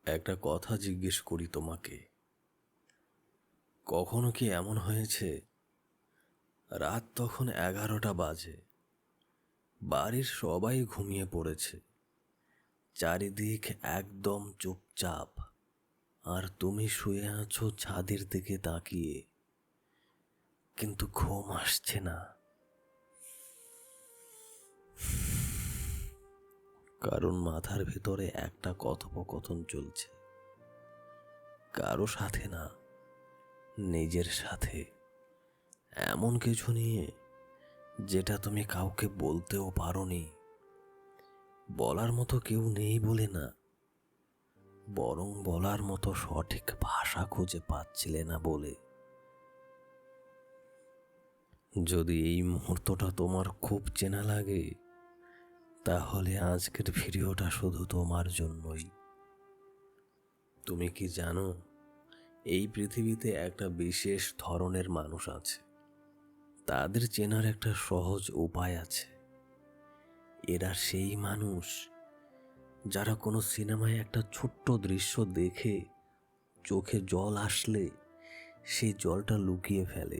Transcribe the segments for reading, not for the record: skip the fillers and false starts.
একটা কথা জিজ্ঞেস করি তোমাকে, কখনো কি এমন হয়েছে রাত তখন 11টা বাজে, বাড়ির সবাই ঘুমিয়ে পড়েছে, চারিদিক একদম চুপচাপ, আর তুমি শুয়ে আছো ছাদের দিকে তাকিয়ে, কিন্তু ঘুম আসছে না। কারণ মাথার ভেতরে একটা কথোপকথন চলছে, কারো সাথে না, নিজের সাথে, এমন কিছু নিয়ে যেটা তুমি কাউকে বলতেও পারোনি। বলার মতো কেউ নেই বলে না, বরং বলার মতো সঠিক ভাষা খুঁজে পাচ্ছিলে না বলে। যদি এই মুহূর্তটা তোমার খুব চেনা লাগে, তাহলে আজকের ভিডিওটা শুধু তোমার জন্যই। তুমি কি জানো, এই পৃথিবীতে একটা বিশেষ ধরনের মানুষ আছে, তাদের চেনার একটা সহজ উপায় আছে। এরা সেই মানুষ যারা কোনো সিনেমায় একটা ছোট্ট দৃশ্য দেখে চোখে জল আসলে সেই জলটা লুকিয়ে ফেলে,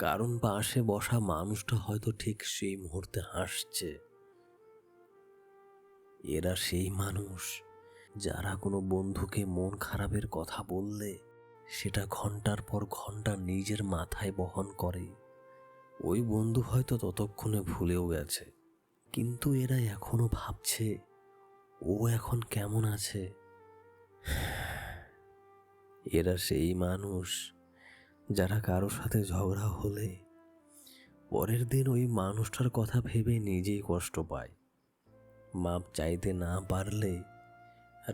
কারণ পাশে বসা মানুষটা হয়তো ঠিক সেই মুহূর্তে হাসছে। এরা সেই মানুষ যারা কোনো বন্ধুকে মন খারাপের কথা বললে সেটা ঘন্টার পর ঘন্টা নিজের মাথায় বহন করে। ওই বন্ধু হয়তো ততক্ষণে ভুলেও গেছে, কিন্তু এরা এখনো ভাবছে ও এখন কেমন আছে। এরা সেই মানুষ যারা কারো সাথে ঝগড়া হলে পরের দিন ওই মানুষটার কথা ভেবে নিজেই কষ্ট পায়। মাপ চাইতে না পারলে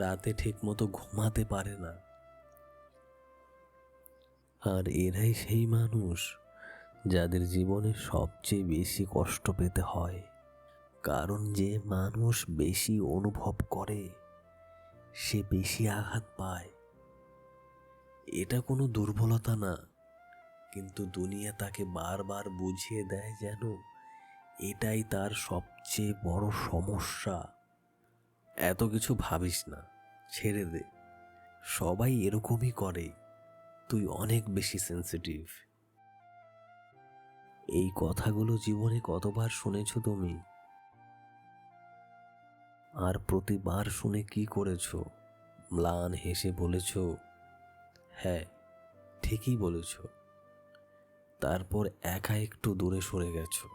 রাতে ঠিকমতো ঘুমাতে পারে না। আর এরাই সেই মানুষ যাদের জীবনে সবচেয়ে বেশি কষ্ট পেতে হয়, কারণ যে মানুষ বেশি অনুভব করে সে বেশি আঘাত পায়। এটা কোনো দুর্বলতা না, কিন্তু দুনিয়া তাকে বারবার বুঝিয়ে দেয় যেন এটাই তার সবচেয়ে বড় সমস্যা। এত কিছু ভাবিস না, ছেড়ে দে, সবাই এরকমই করে, তুই অনেক বেশি সেন্সিটিভ। এই কথাগুলো জীবনে কতবার শুনেছো তুমি? আর প্রতিবার শুনে কি করেছো? ম্লান হেসে বলেছো, হ্যাঁ ঠিকই বলেছ। তারপর একা একটু দূরে সরে গেছো,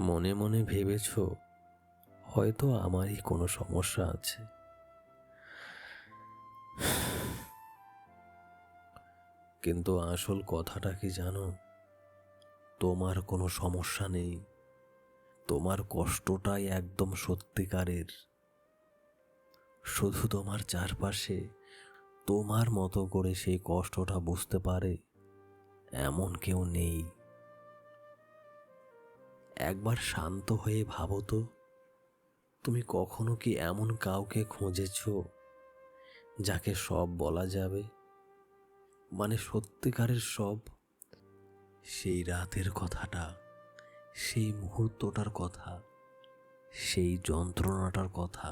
মনে মনে ভেবেছ হয়তো আমারই কোনো সমস্যা আছে। কিন্তু আসল কথাটা কি জানো, তোমার কোনো সমস্যা নেই, তোমার কষ্টটাই একদম সত্যিকারের। শুধু তোমার চারপাশে তোমার মতো করে সেই কষ্টটা বুঝতে পারে এমন কেউ নেই। একবার শান্ত হয়ে ভাবো তো, তুমি কখনো কি এমন কাউকে খুঁজেছ যাকে সব বলা যাবে, মানে সত্যিকারের সব? সেই রাতের কথাটা, সেই মুহূর্তটার কথা, সেই যন্ত্রণাটার কথা,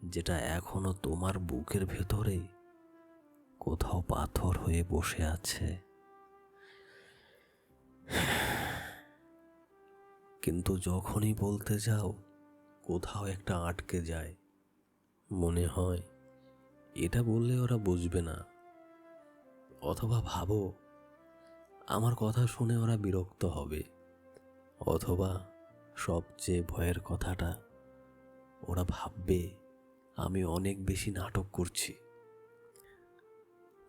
যেটা এখনো তোমার বুকের ভেতরে কোথাও পাথর হয়ে বসে আছে। কিন্তু যখনই বলতে যাও কোথাও একটা আটকে যায়, মনে হয় এটা বললে ওরা বুঝবে না, অথবা ভাবো আমার কথা শুনে ওরা বিরক্ত হবে, অথবা সবচেয়ে ভয়ের কথাটা, ওরা ভাববে আমি অনেক বেশি নাটক করছি।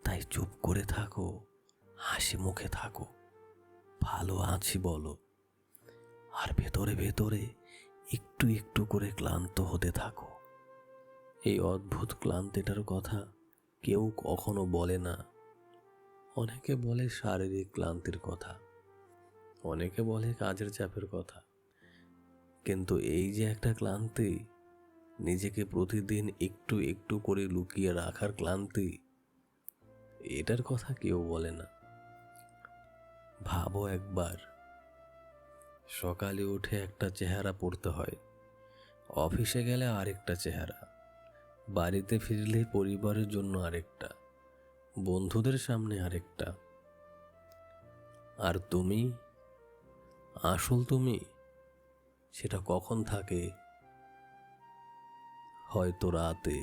তাই চুপ করে থাকো, হাসি মুখে থাকো, ভালো আছি বলো, আর ভেতরে ভেতরে একটু একটু করে ক্লান্ত হতে থাকো। এই অদ্ভুত ক্লান্তিটার কথা কেউ কখনো বলে না। অনেকে বলে শারীরিক ক্লান্তির কথা, অনেকে বলে কাজের চাপের কথা, কিন্তু এই যে একটা ক্লান্তি, নিজেকে প্রতিদিন একটু একটু করে লুকিয়ে রাখার ক্লান্তি, এটার কথা কেউ বলে না। ভাবো একবার, সকালে উঠে একটা চেহারা পড়তে হয়, অফিসে গেলে আরেকটা চেহারা, বাড়িতে ফিরলে পরিবারের জন্য আরেকটা, বন্ধুদের সামনে আরেকটা। আর তুমি, আসল তুমি, সেটা কখন থাকে? হয়তো রাতে,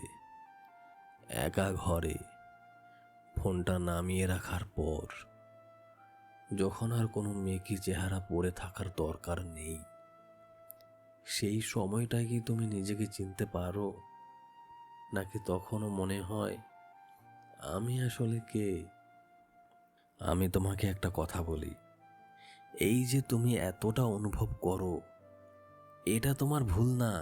একা ঘরে, ফোনটা নামিয়ে রাখার পর, যখন আর কোনো মেকি চেহারা পড়ে থাকার দরকার নেই। সেই সময়টায় কি তুমি নিজেকে চিনতে পারো, নাকি তখনও মনে হয় আমি আসলে কে? আমি তোমাকে একটা কথা বলি, এই যে তুমি এতটা অনুভব করো, এটা তোমার ভুল না,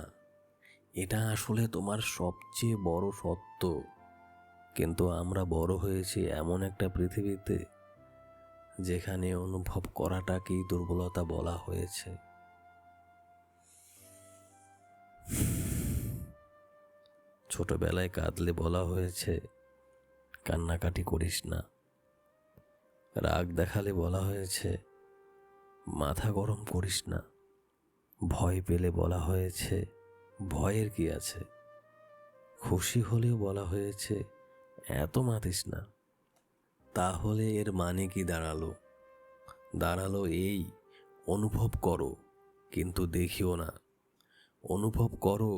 এটা আসলে তোমার সবচেয়ে বড় সত্য। কিন্তু আমরা বড় হয়েছি এমন একটা পৃথিবীতে যেখানে অনুভব করাটাকেই দুর্বলতা বলা হয়েছে। ছোটবেলায় কাঁদলে বলা হয়েছে কান্নাকাটি করিস না, রাগ দেখালে বলা হয়েছে মাথা গরম করিস না, ভয় পেলে বলা হয়েছে ভয়ের কি আছে, খুশি হলেও বলা হয়েছে এত মাতিস না। তাহলে এর মানে কি দাঁড়ালো? দাঁড়ালো এই, অনুভব করো কিন্তু দেখিও না, অনুভব করো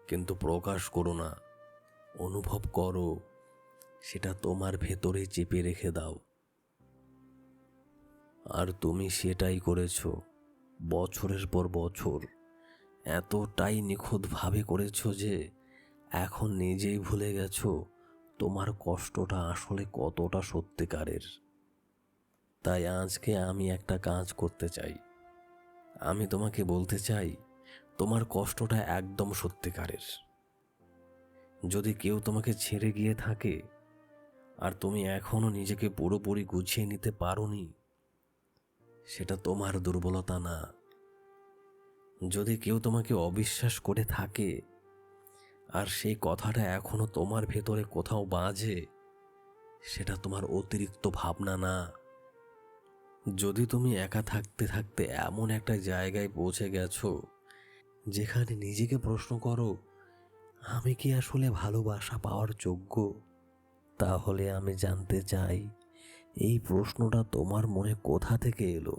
কিন্তু প্রকাশ করো না, অনুভব করো, সেটা তোমার ভেতরে চেপে রেখে দাও। আর তুমি সেটাই করেছো, বছরের পর বছর এতটাই নিখুঁতভাবে করেছো যে এখন নিজেই ভুলে গেছো তোমার কষ্টটা আসলে কতটা সত্যিকারের। তাই আজকে আমি একটা কাজ করতে চাই, আমি তোমাকে বলতে চাই তোমার কষ্টটা একদম সত্যিকারের। যদি কেউ তোমাকে ছেড়ে গিয়ে থাকে আর তুমি এখনো নিজেকে পুরোপুরি গুছিয়ে নিতে পারোনি, সেটা তোমার দুর্বলতা না। যদি কেউ তোমাকে অবিশ্বাস করে থাকে আর সেই কথাটা এখনো তোমার ভেতরে কোথাও বাজে, সেটা তোমার অতিরিক্ত ভাবনা না। যদি তুমি একা থাকতে থাকতে এমন একটা জায়গায় পৌঁছে গেছো যেখানে নিজেকে প্রশ্ন করো আমি কি আসলে ভালোবাসা পাওয়ার যোগ্য, তাহলে আমি জানতে চাই এই প্রশ্নটা তোমার মনে কোথা থেকে এলো।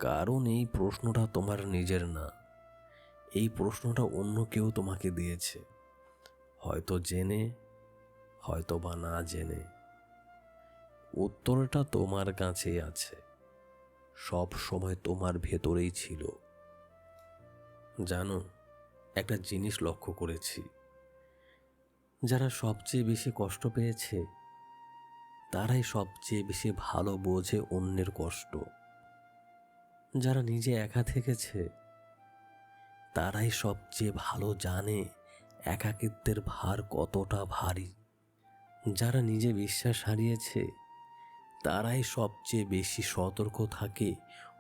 কারণ এই প্রশ্নটা তোমার নিজের না, এই প্রশ্নটা অন্য কেউ তোমাকে দিয়েছে, হয়তো জেনে, হয়তো বা না জেনে। উত্তরটা তোমার কাছেই আছে, সব সময় তোমার ভেতরেই ছিল। জানো, একটা জিনিস লক্ষ্য করেছি, যারা সবচেয়ে বেশি কষ্ট পেয়েছে তারাই সবচেয়ে বেশি ভালো বোঝে অন্যের কষ্ট। যারা নিজে একা থেকেছে তারাই সবচেয়ে ভালো জানে একাকিত্বের ভার কতটা ভারী। যারা নিজে বিশ্বাস হারিয়েছে তারাই সবচেয়ে বেশি সতর্ক থাকে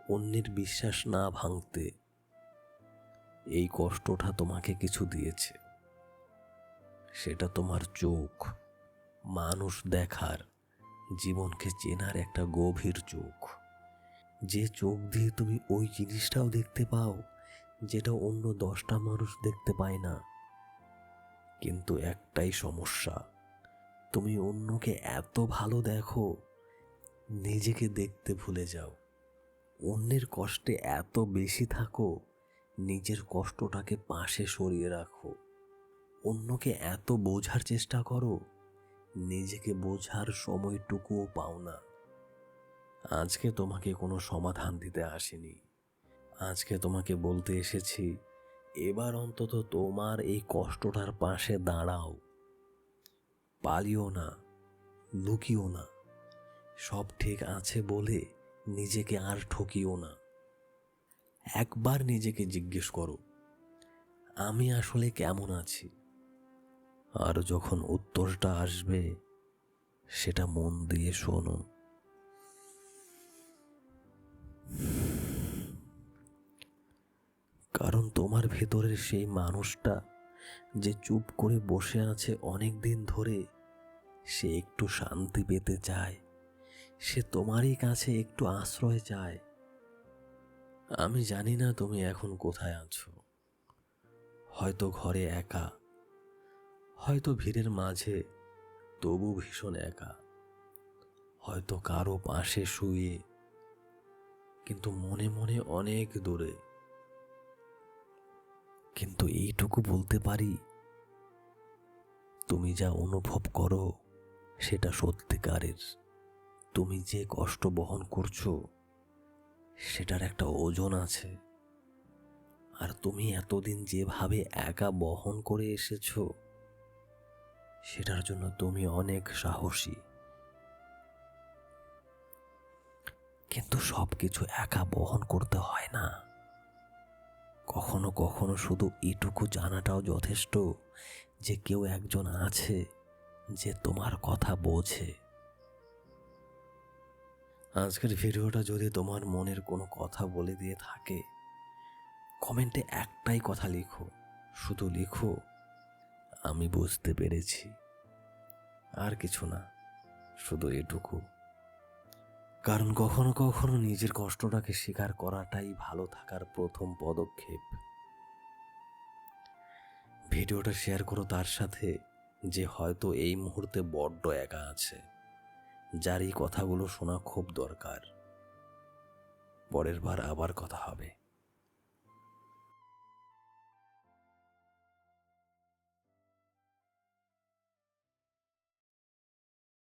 অন্যের বিশ্বাস না ভাঙতে। এই কষ্টটা তোমাকে কিছু দিয়েছে, সেটা তোমার চোখ, মানুষ দেখার, জীবনকে চেনার একটা গভীর চোখ। যে চোখ দিয়ে তুমি ওই জিনিসটাও দেখতে পাও যেটা অন্য 10টা মানুষ দেখতে পায় না। কিন্তু একটাই সমস্যা, তুমি অন্যকে এত ভালো দেখো, নিজেকে দেখতে ভুলে যাও। অন্যের কষ্টে এত বেশি থাকো, নিজের কষ্টটাকে পাশে সরিয়ে রাখো। অন্যকে এত বোঝার চেষ্টা করো, নিজেকে বোঝার সময়টুকুও পাও না। আজকে তোমাকে কোনো সমাধান দিতে আসিনি, আজকে তোমাকে বলতে এসেছি এবার অন্তত তোমার এই কষ্টটার পাশে দাঁড়াও। পালিও না, লুকিও না, সব ঠিক আছে বলে নিজেকে আর ঠকিও না। একবার নিজেকে জিজ্ঞেস করো আমি আসলে কেমন আছি। আর যখন উত্তরটা আসবে সেটা মন দিয়ে শোনো। কারণ তোমার ভেতরের সেই মানুষটা যে চুপ করে বসে আছে অনেক দিন ধরে, সে একটু শান্তি পেতে চায়, সে তোমারই কাছে একটু আশ্রয় চায়। আমি জানি না তুমি এখন কোথায় আছো, হয়তো ঘরে একা, হয়তো ভিড়ের মাঝে তবু ভীষণ একা, হয়তো কারো পাশে শুয়ে কিন্তু মনে মনে অনেক দূরে। কিন্তু এইটুকু বলতে পারি, তুমি যা অনুভব করো সেটা সত্যিকারের। তুমি যে কষ্ট বহন করছো সেটার একটা ওজন আছে। আর তুমি এতদিন যেভাবে একা বহন করে এসেছো সেটার জন্য তুমি অনেক সাহসী। কিন্তু সবকিছু একা বহন করতে হয় না। কখনো কখনো শুধু এটুকু জানাটাও যথেষ্ট যে কেউ একজন আছে যে তোমার কথা বোঝে। আজকের ভিডিওটা যদি তোমার মনের কোনো কথা বলে দিয়ে থাকে, কমেন্টে একটাই কথা লিখো, শুধু লিখো, আমি বুঝতে পেরেছি। আর কিছু না, শুধু এটুকু। কারণ কখনো কখনো নিজের কষ্টটাকে স্বীকার করাটাই ভালো থাকার প্রথম পদক্ষেপ। ভিডিওটা শেয়ার করো তার সাথে যে হয়তো এই মুহূর্তে বড্ড একা আছে, যার এই কথাগুলো শোনা খুব দরকার। পরের বার আবার কথা হবে।